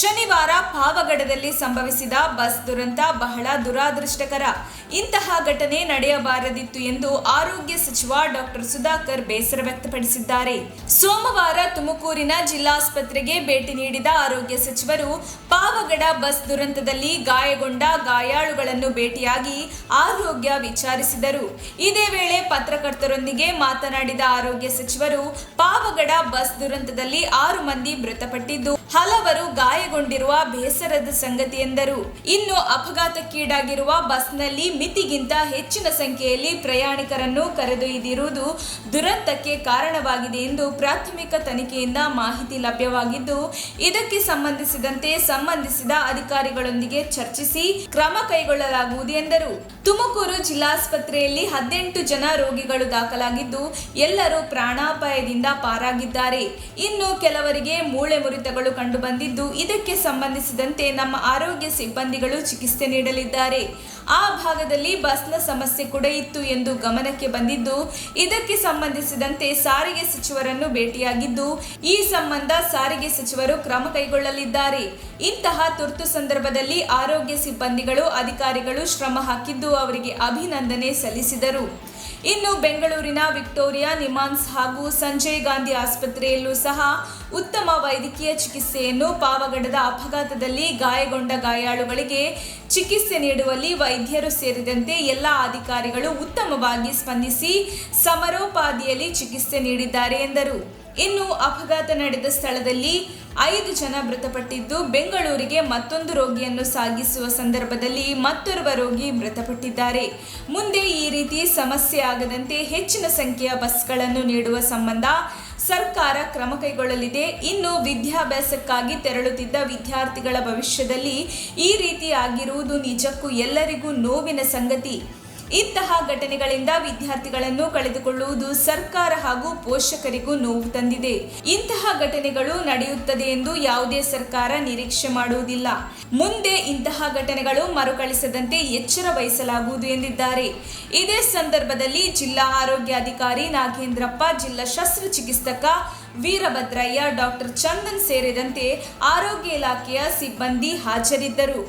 ಶನಿವಾರ ಪಾವಗಡದಲ್ಲಿ ಸಂಭವಿಸಿದ ಬಸ್ ದುರಂತ ಬಹಳ ದುರಾದೃಷ್ಟಕರ. ಇಂತಹ ಘಟನೆ ನಡೆಯಬಾರದಿತ್ತು ಎಂದು ಆರೋಗ್ಯ ಸಚಿವ ಡಾಕ್ಟರ್ ಸುಧಾಕರ್ ಬೇಸರ ವ್ಯಕ್ತಪಡಿಸಿದ್ದಾರೆ. ಸೋಮವಾರ ತುಮಕೂರಿನ ಜಿಲ್ಲಾಸ್ಪತ್ರೆಗೆ ಭೇಟಿ ನೀಡಿದ ಆರೋಗ್ಯ ಸಚಿವರು ಪಾವಗಡ ಬಸ್ ದುರಂತದಲ್ಲಿ ಗಾಯಗೊಂಡ ಗಾಯಾಳುಗಳನ್ನು ಭೇಟಿಯಾಗಿ ಆರೋಗ್ಯ ವಿಚಾರಿಸಿದರು. ಇದೇ ವೇಳೆ ಪತ್ರಕರ್ತರೊಂದಿಗೆ ಮಾತನಾಡಿದ ಆರೋಗ್ಯ ಸಚಿವರು ಪಾವಗಡ ಬಸ್ ದುರಂತದಲ್ಲಿ 6 ಮಂದಿ ಮೃತಪಟ್ಟಿದ್ದು ಹಲವರು ಗಾಯಗೊಂಡಿರುವ ಬೇಸರದ ಸಂಗತಿ ಎಂದರು. ಇನ್ನು ಅಪಘಾತಕ್ಕೀಡಾಗಿರುವ ಬಸ್ನಲ್ಲಿ ಮಿತಿಗಿಂತ ಹೆಚ್ಚಿನ ಸಂಖ್ಯೆಯಲ್ಲಿ ಪ್ರಯಾಣಿಕರನ್ನು ಕರೆದೊಯ್ದಿರುವುದು ದುರಂತಕ್ಕೆ ಕಾರಣವಾಗಿದೆ ಎಂದು ಪ್ರಾಥಮಿಕ ತನಿಖೆಯಿಂದ ಮಾಹಿತಿ ಲಭ್ಯವಾಗಿದ್ದು, ಇದಕ್ಕೆ ಸಂಬಂಧಿಸಿದಂತೆ ಸಂಬಂಧಿಸಿದ ಅಧಿಕಾರಿಗಳೊಂದಿಗೆ ಚರ್ಚಿಸಿ ಕ್ರಮ ಕೈಗೊಳ್ಳಲಾಗುವುದು ಎಂದರು. ತುಮಕೂರು ಜಿಲ್ಲಾಸ್ಪತ್ರೆಯಲ್ಲಿ 18 ಜನ ರೋಗಿಗಳು ದಾಖಲಾಗಿದ್ದು, ಎಲ್ಲರೂ ಪ್ರಾಣಾಪಾಯದಿಂದ ಪಾರಾಗಿದ್ದಾರೆ. ಇನ್ನು ಕೆಲವರಿಗೆ ಮೂಳೆ ಮುರಿತಗಳು ಕಂಡುಬಂದಿದ್ದು, ಇದಕ್ಕೆ ಸಂಬಂಧಿಸಿದಂತೆ ನಮ್ಮ ಆರೋಗ್ಯ ಸಿಬ್ಬಂದಿಗಳು ಚಿಕಿತ್ಸೆ ನೀಡಲಿದ್ದಾರೆ. ಆ ಭಾಗದಲ್ಲಿ ಬಸ್ನ ಸಮಸ್ಯೆ ಕೂಡ ಇತ್ತು ಎಂದು ಗಮನಕ್ಕೆ ಬಂದಿದ್ದು, ಇದಕ್ಕೆ ಸಂಬಂಧಿಸಿದಂತೆ ಸಾರಿಗೆ ಸಚಿವರನ್ನು ಭೇಟಿಯಾಗಿದ್ದು, ಈ ಸಂಬಂಧ ಸಾರಿಗೆ ಸಚಿವರು ಕ್ರಮ ಕೈಗೊಳ್ಳಲಿದ್ದಾರೆ. ಇಂತಹ ತುರ್ತು ಸಂದರ್ಭದಲ್ಲಿ ಆರೋಗ್ಯ ಸಿಬ್ಬಂದಿಗಳು ಅಧಿಕಾರಿಗಳು ಶ್ರಮ ಹಾಕಿದ್ದು ಅವರಿಗೆ ಅಭಿನಂದನೆ ಸಲ್ಲಿಸಿದರು. ಇನ್ನು ಬೆಂಗಳೂರಿನ ವಿಕ್ಟೋರಿಯಾ ನಿಮಾನ್ಸ್ ಹಾಗೂ ಸಂಜಯ್ ಗಾಂಧಿ ಆಸ್ಪತ್ರೆಯಲ್ಲೂ ಸಹ ಉತ್ತಮ ವೈದ್ಯಕೀಯ ಚಿಕಿತ್ಸೆಯನ್ನು ಪಾವಗಡದ ಅಪಘಾತದಲ್ಲಿ ಗಾಯಗೊಂಡ ಗಾಯಾಳುಗಳಿಗೆ ಚಿಕಿತ್ಸೆ ನೀಡುವಲ್ಲಿ ವೈದ್ಯರು ಸೇರಿದಂತೆ ಎಲ್ಲ ಅಧಿಕಾರಿಗಳು ಉತ್ತಮವಾಗಿ ಸ್ಪಂದಿಸಿ ಸಮರೋಪಾದಿಯಲ್ಲಿ ಚಿಕಿತ್ಸೆ ನೀಡಿದ್ದಾರೆ ಎಂದರು. ಇನ್ನು ಅಪಘಾತ ನಡೆದ ಸ್ಥಳದಲ್ಲಿ 5 ಜನ ಮೃತಪಟ್ಟಿದ್ದು, ಬೆಂಗಳೂರಿಗೆ ಮತ್ತೊಂದು ರೋಗಿಯನ್ನು ಸಾಗಿಸುವ ಸಂದರ್ಭದಲ್ಲಿ ಮತ್ತೋರ್ವ ರೋಗಿ ಮೃತಪಟ್ಟಿದ್ದಾರೆ. ಮುಂದೆ ಈ ರೀತಿ ಸಮಸ್ಯೆ ಆಗದಂತೆ ಹೆಚ್ಚಿನ ಸಂಖ್ಯೆಯ ಬಸ್ಗಳನ್ನು ನೀಡುವ ಸಂಬಂಧ ಸರ್ಕಾರ ಕ್ರಮ ಕೈಗೊಳ್ಳಲಿದೆ. ಇನ್ನು ವಿದ್ಯಾಭ್ಯಾಸಕ್ಕಾಗಿ ತೆರಳುತ್ತಿದ್ದ ವಿದ್ಯಾರ್ಥಿಗಳ ಭವಿಷ್ಯದಲ್ಲಿ ಈ ರೀತಿ ಆಗಿರುವುದು ನಿಜಕ್ಕೂ ಎಲ್ಲರಿಗೂ ನೋವಿನ ಸಂಗತಿ. ಇಂತಹ ಘಟನೆಗಳಿಂದ ವಿದ್ಯಾರ್ಥಿಗಳನ್ನು ಕಳೆದುಕೊಳ್ಳುವುದು ಸರ್ಕಾರ ಹಾಗೂ ಪೋಷಕರಿಗೂ ನೋವು ತಂದಿದೆ. ಇಂತಹ ಘಟನೆಗಳು ನಡೆಯುತ್ತದೆ ಎಂದು ಯಾವುದೇ ಸರ್ಕಾರ ನಿರೀಕ್ಷೆ ಮಾಡುವುದಿಲ್ಲ. ಮುಂದೆ ಇಂತಹ ಘಟನೆಗಳು ಮರುಕಳಿಸದಂತೆ ಎಚ್ಚರ ವಹಿಸಲಾಗುವುದು ಎಂದಿದ್ದಾರೆ. ಇದೇ ಸಂದರ್ಭದಲ್ಲಿ ಜಿಲ್ಲಾ ಆರೋಗ್ಯಾಧಿಕಾರಿ ನಾಗೇಂದ್ರಪ್ಪ, ಜಿಲ್ಲಾ ಶಸ್ತ್ರಚಿಕಿತ್ಸಕ ವೀರಭದ್ರಯ್ಯ, ಡಾಕ್ಟರ್ ಚಂದನ್ ಸೇರಿದಂತೆ ಆರೋಗ್ಯ ಇಲಾಖೆಯ ಸಿಬ್ಬಂದಿ ಹಾಜರಿದ್ದರು.